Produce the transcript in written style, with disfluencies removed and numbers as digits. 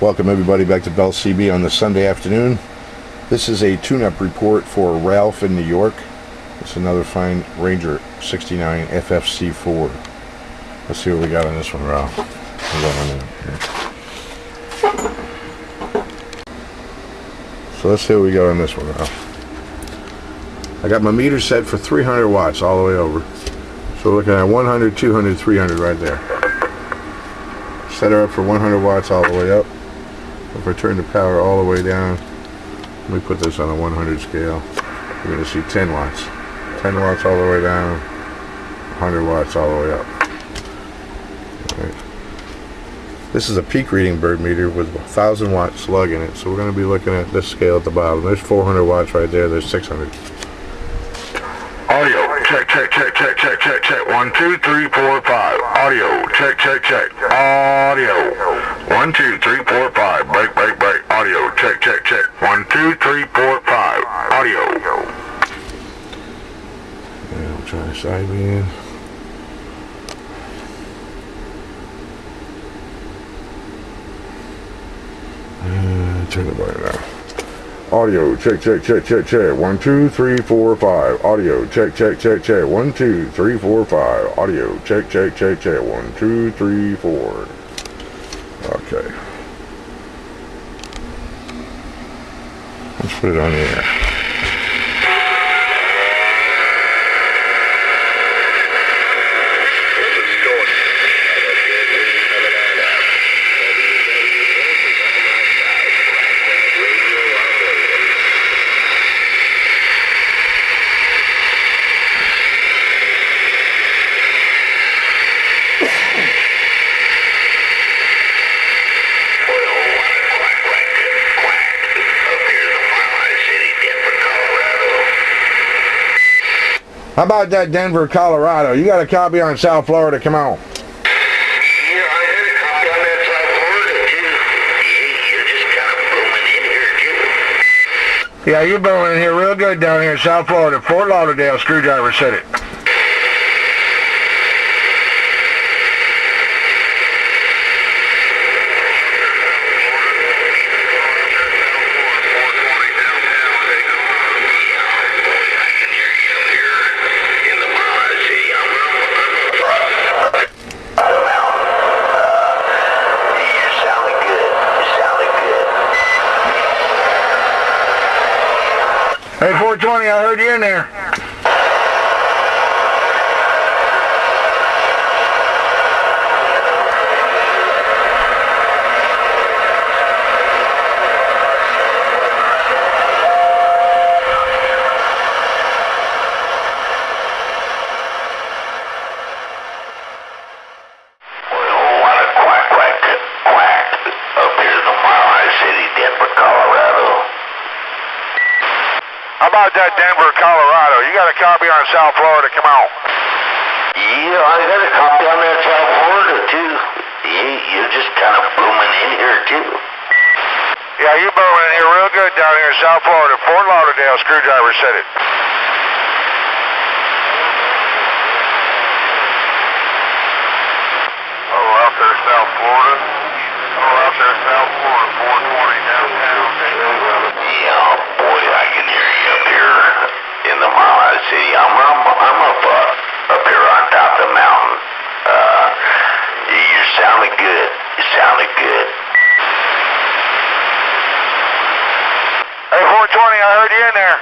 Welcome everybody back to Bell CB on this Sunday afternoon. This is a tune-up report for Ralph in New York. It's another fine Ranger 69 FFC4. Let's see what we got on this one, Ralph. So let's see what we got on this one, Ralph. I got my meter set for 300 watts all the way over. So we're looking at 100, 200, 300 right there. Set her up for 100 watts all the way up. If I turn the power all the way down, let me put this on a 100 scale. You're going to see 10 watts. 10 watts all the way down, 100 watts all the way up. Right. This is a peak reading bird meter with a 1,000 watt slug in it. So we're going to be looking at this scale at the bottom. There's 400 watts right there. There's 600. Audio, check, check, check, check, check, check, check. 1, 2, 3, 4, 5. Audio, check, check, check. Audio. 1, 2, 3, 4, 5. Break, break, break. Audio, check, check, check. 1, 2, 3, 4, 5. Audio. And we'll try to side me in. Turn the volume down. Audio, check, check, check, check, check. 1, 2, 3, 4, 5. Audio, check, check, check, check. 1, 2, 3, 4, 5. Audio, check, check, check, check. 1, 2, 3, 4. Okay. Let's put it on the air. How about that Denver, Colorado? You got a copy on South Florida, come on. Yeah, I had a copy on that South Florida, too. You're just kind of booming in here, too. Yeah, you're booming in here real good down here in South Florida. Fort Lauderdale, Screwdriver said it. Hey, 420, I heard you in there. How about that Denver, Colorado? You got a copy on South Florida, come on. Yeah, I got a copy on that South Florida, too. You're just kind of booming in here, too. Yeah, you're booming in here real good down here in South Florida. Fort Lauderdale, Screwdriver said it. Oh, out there, South Florida. Oh, out there, South Florida, 420 downtown. Yeah, boy, I can hear you up here in the Mile High City. I'm up here on top of the mountain. You sounded good. You sounded good. Hey, 420, I heard you in there.